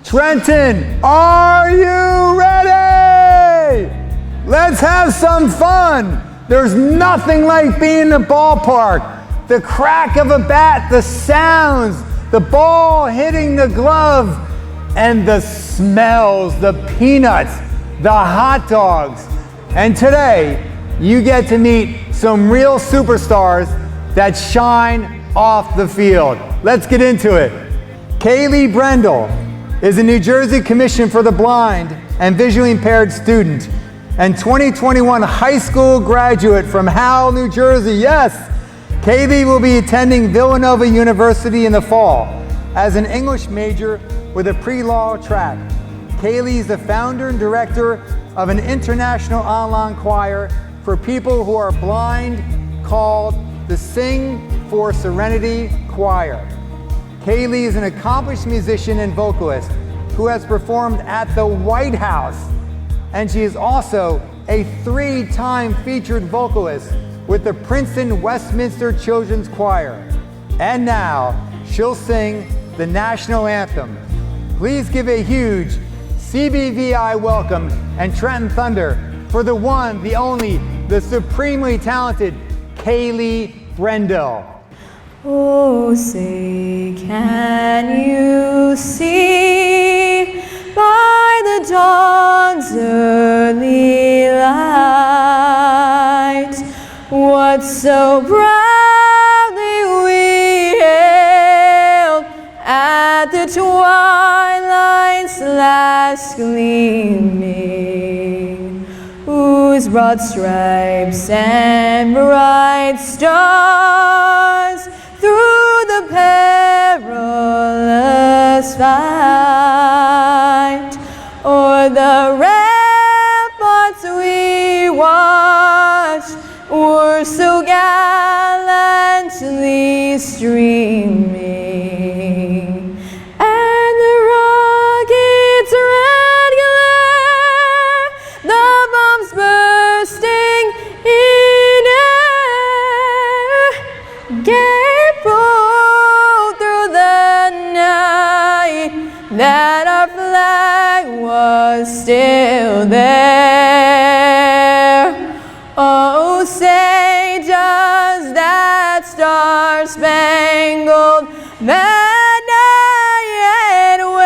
Trenton, are you ready? Let's have some fun. There's nothing like being in the ballpark. The crack of a bat, the sounds, the ball hitting the glove, and the smells, the peanuts, the hot dogs. And today, you get to meet some real superstars that shine off the field. Let's get into it. Kaylee Brendel is a New Jersey Commission for the Blind and Visually Impaired student and 2021 high school graduate from Howell, New Jersey. Yes, Kaylee will be attending Villanova University in the fall as an English major with a pre-law track. Kaylee is the founder and director of an international online choir for people who are blind called the Sing for Serenity Choir. Kaylee is an accomplished musician and vocalist who has performed at the White House, and she is also a 3-time featured vocalist with the Princeton Westminster Children's Choir. And now, she'll sing the national anthem. Please give a huge CBVI welcome and Trenton Thunder for the one, the only, the supremely talented Kaylee Brendel. Oh, say, can you see by the dawn's early light what so proudly we hailed at the twilight's last gleaming, whose broad stripes and bright stars through the perilous fight o'er the ramparts we watched were so gallantly streaming, and the rocket's red glare, the bombs bursting in air, gave proof through the night that our flag was still there. Oh, say does that star-spangled banner yet wave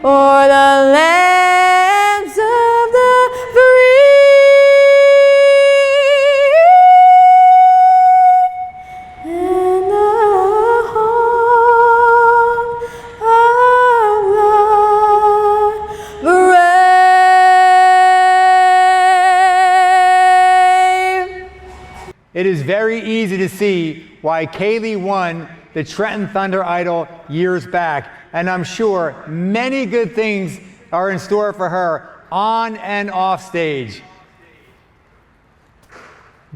o'er the lands of the free and the home of the brave. It is very easy to see why Kaylee won the Trenton Thunder Idol years back, and I'm sure many good things are in store for her on and off stage.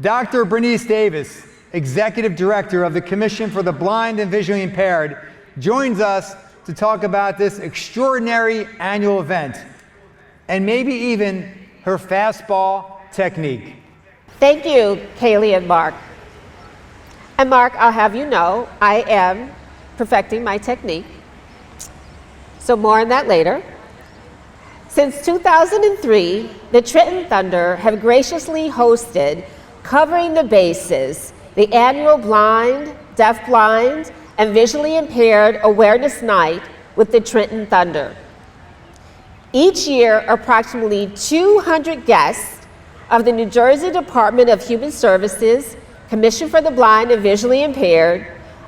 Dr. Bernice Davis, Executive Director of the Commission for the Blind and Visually Impaired, joins us to talk about this extraordinary annual event and maybe even her fastball technique. Thank you, Kaylee and Mark. And Mark, I'll have you know, I am perfecting my technique. So more on that later. Since 2003, the Trenton Thunder have graciously hosted Covering the Bases, the annual Blind, Deafblind, and Visually Impaired Awareness Night with the Trenton Thunder. Each year, approximately 200 guests of the New Jersey Department of Human Services, Commission for the Blind and Visually Impaired,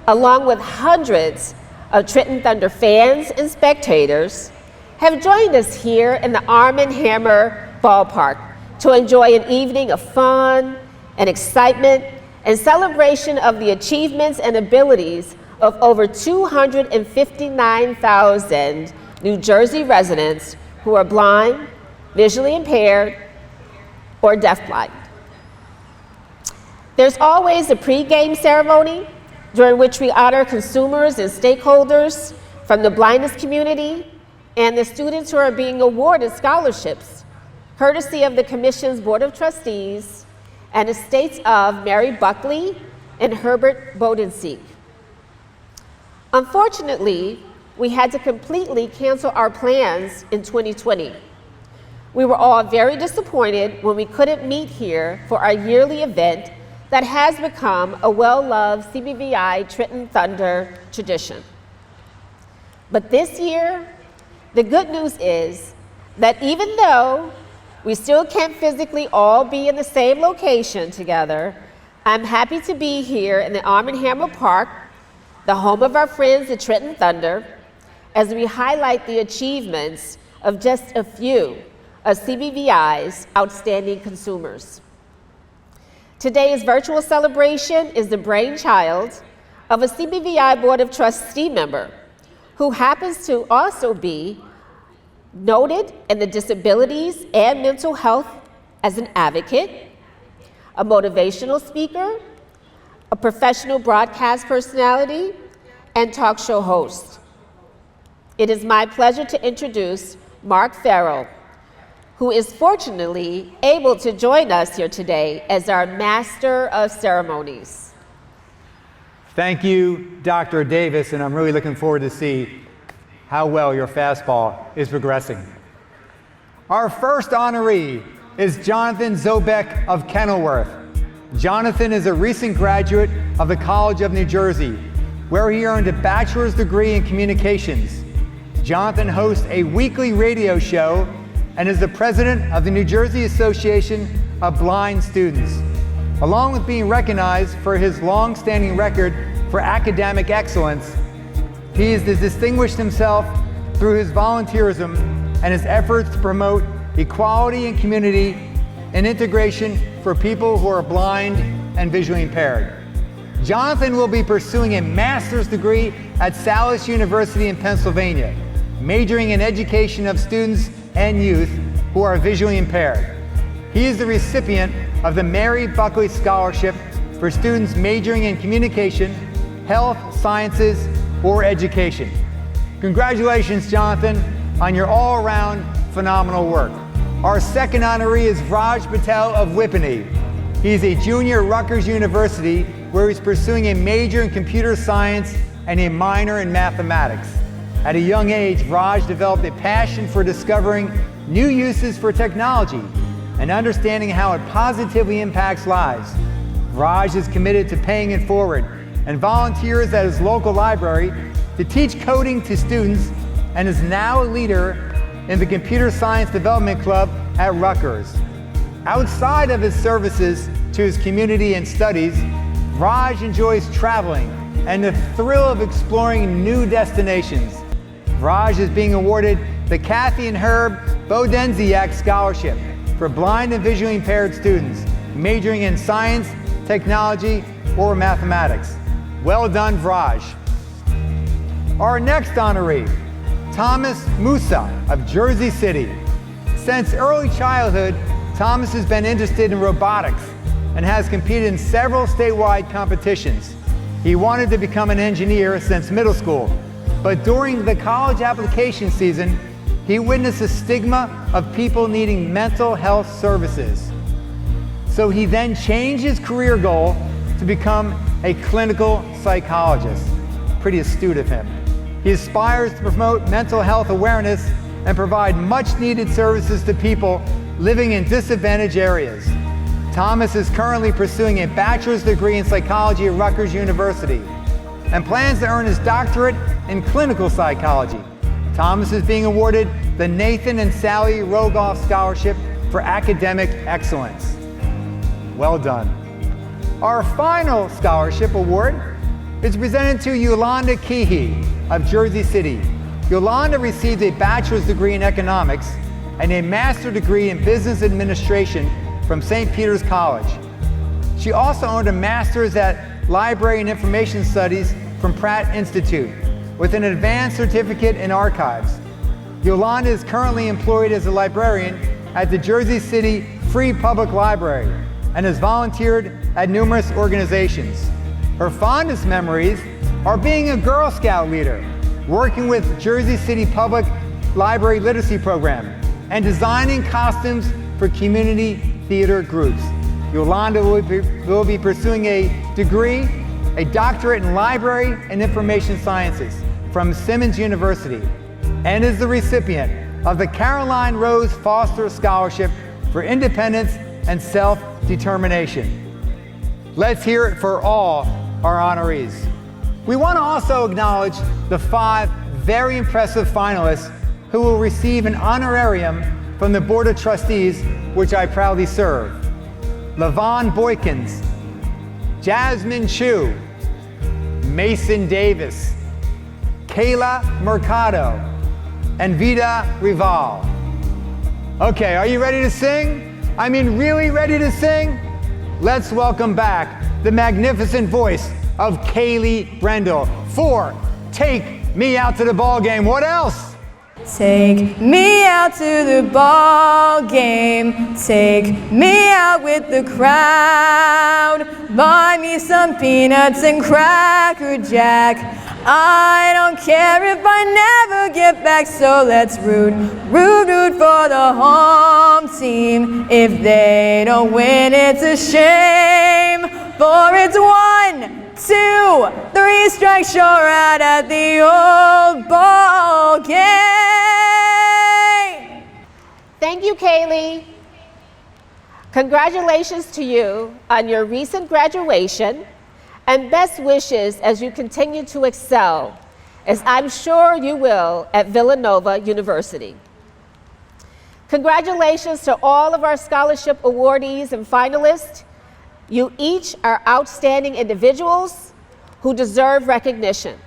along with hundreds of Trenton Thunder fans and spectators, have joined us here in the Arm & Hammer Ballpark to enjoy an evening of fun and excitement and celebration of the achievements and abilities of over 259,000 New Jersey residents who are blind, visually impaired, or deafblind. There's always a pre-game ceremony during which we honor consumers and stakeholders from the blindness community and the students who are being awarded scholarships, courtesy of the Commission's Board of Trustees and estates of Mary Buckley and Herbert Bodenseek. Unfortunately, we had to completely cancel our plans in 2020. We were all very disappointed when we couldn't meet here for our yearly event that has become a well-loved CBVI Trenton Thunder tradition. But this year, the good news is that even though we still can't physically all be in the same location together, I'm happy to be here in the Arm & Hammer Park, the home of our friends, the Trenton Thunder, as we highlight the achievements of just a few of CBVI's outstanding consumers. Today's virtual celebration is the brainchild of a CBVI Board of Trustee member who happens to also be noted in the disabilities and mental health as an advocate, a motivational speaker, a professional broadcast personality, and talk show host. It is my pleasure to introduce Mark Farrell, who is fortunately able to join us here today as our Master of Ceremonies. Thank you, Dr. Davis, and I'm really looking forward to see how well your fastball is progressing. Our first honoree is Jonathan Zobek of Kenilworth. Jonathan is a recent graduate of the College of New Jersey, where he earned a bachelor's degree in communications. Jonathan hosts a weekly radio show and is the president of the New Jersey Association of Blind Students, along with being recognized for his long-standing record for academic excellence. He has distinguished himself through his volunteerism and his efforts to promote equality in community and integration for people who are blind and visually impaired. Jonathan will be pursuing a master's degree at Salus University in Pennsylvania, majoring in education of students and youth who are visually impaired. He is the recipient of the Mary Buckley Scholarship for students majoring in communication, health, sciences, or education. Congratulations, Jonathan, on your all-around phenomenal work. Our second honoree is Raj Patel of Whippany. He's a junior at Rutgers University, where he's pursuing a major in computer science and a minor in mathematics. At a young age, Raj developed a passion for discovering new uses for technology and understanding how it positively impacts lives. Raj is committed to paying it forward and volunteers at his local library to teach coding to students and is now a leader in the Computer Science Development Club at Rutgers. Outside of his services to his community and studies, Raj enjoys traveling and the thrill of exploring new destinations. Raj is being awarded the Kathy and Herb Bodenziak Scholarship for blind and visually impaired students majoring in science, technology, or mathematics. Well done, Raj. Our next honoree, Thomas Musa of Jersey City. Since early childhood, Thomas has been interested in robotics and has competed in several statewide competitions. He wanted to become an engineer since middle school, but during the college application season, he witnessed a stigma of people needing mental health services. So he then changed his career goal to become a clinical psychologist. Pretty astute of him. He aspires to promote mental health awareness and provide much needed services to people living in disadvantaged areas. Thomas is currently pursuing a bachelor's degree in psychology at Rutgers University and plans to earn his doctorate in clinical psychology. Thomas is being awarded the Nathan and Sally Rogoff Scholarship for academic excellence. Well done. Our final scholarship award is presented to Yolanda Keehee of Jersey City. Yolanda received a bachelor's degree in economics and a master's degree in business administration from St. Peter's College. She also earned a master's at Library and Information Studies from Pratt Institute with an advanced certificate in archives. Yolanda is currently employed as a librarian at the Jersey City Free Public Library and has volunteered at numerous organizations. Her fondest memories are being a Girl Scout leader, working with Jersey City Public Library Literacy Program, and designing costumes for community theater groups. Yolanda will be pursuing a degree a doctorate in library and information sciences from Simmons University, and is the recipient of the Caroline Rose Foster Scholarship for Independence and Self-Determination. Let's hear it for all our honorees. We want to also acknowledge the 5 very impressive finalists who will receive an honorarium from the Board of Trustees, which I proudly serve. Levon Boykins, Jasmine Chu, Mason Davis, Kayla Mercado, and Vida Rival. Okay, are you ready to sing? I mean, really ready to sing? Let's welcome back the magnificent voice of Kaylee Brendel for Take Me Out to the Ball Game. What else? Take me out to the ball game. Take me out with the crowd. Buy me some peanuts and Cracker Jack. I don't care if I never get back, so let's root for the home team. If they don't win, it's a shame. For it's 1, 2, 3 strikes, you're out at the old ball game. Thank you, Kaylee. Congratulations to you on your recent graduation, and best wishes as you continue to excel, as I'm sure you will at Villanova University. Congratulations to all of our scholarship awardees and finalists. You each are outstanding individuals who deserve recognition.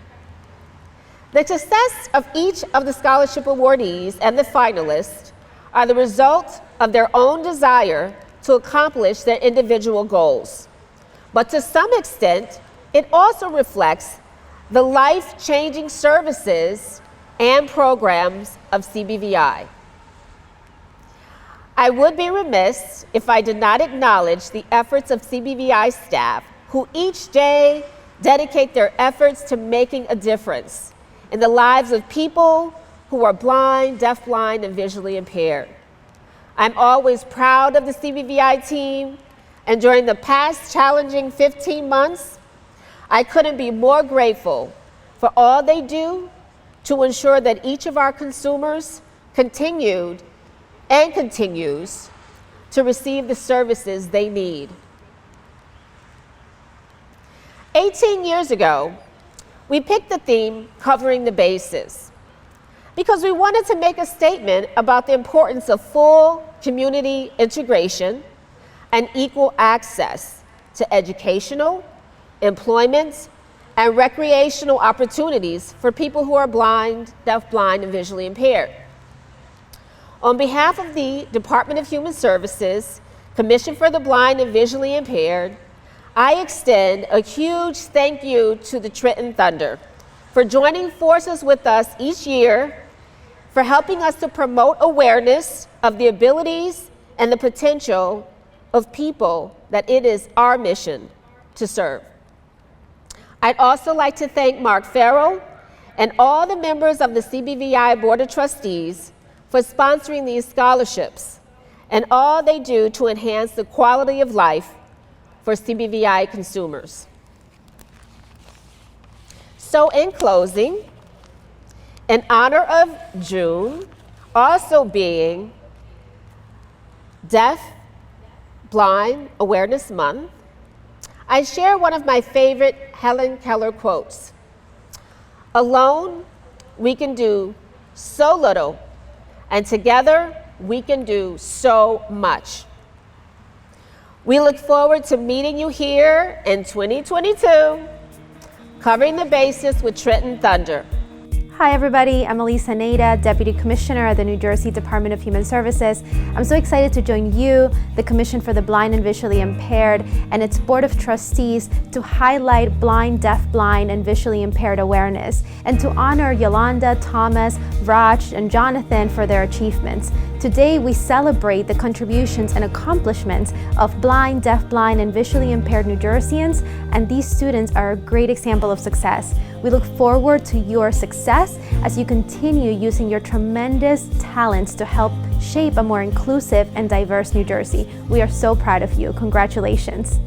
The success of each of the scholarship awardees and the finalists are the result of their own desire to accomplish their individual goals. But to some extent, it also reflects the life-changing services and programs of CBVI. I would be remiss if I did not acknowledge the efforts of CBVI staff who each day dedicate their efforts to making a difference in the lives of people who are blind, deafblind, and visually impaired. I'm always proud of the CBVI team, and during the past challenging 15 months, I couldn't be more grateful for all they do to ensure that each of our consumers continues to receive the services they need. 18 years ago, we picked the theme Covering the Bases because we wanted to make a statement about the importance of full community integration and equal access to educational, employment, and recreational opportunities for people who are blind, deafblind, and visually impaired. On behalf of the Department of Human Services, Commission for the Blind and Visually Impaired, I extend a huge thank you to the Trenton Thunder for joining forces with us each year, for helping us to promote awareness of the abilities and the potential of people that it is our mission to serve. I'd also like to thank Mark Farrell and all the members of the CBVI Board of Trustees for sponsoring these scholarships and all they do to enhance the quality of life for CBVI consumers. So in closing, in honor of June also being Deaf Blind Awareness Month, I share one of my favorite Helen Keller quotes. Alone, we can do so little, and together, we can do so much. We look forward to meeting you here in 2022, Covering the Bases with Trenton Thunder. Hi everybody, I'm Elisa Naida, Deputy Commissioner at the New Jersey Department of Human Services. I'm so excited to join you, the Commission for the Blind and Visually Impaired, and its Board of Trustees to highlight blind, deafblind, and visually impaired awareness, and to honor Yolanda, Thomas, Raj, and Jonathan for their achievements. Today, we celebrate the contributions and accomplishments of blind, deafblind, and visually impaired New Jerseyans, and these students are a great example of success. We look forward to your success as you continue using your tremendous talents to help shape a more inclusive and diverse New Jersey. We are so proud of you. Congratulations.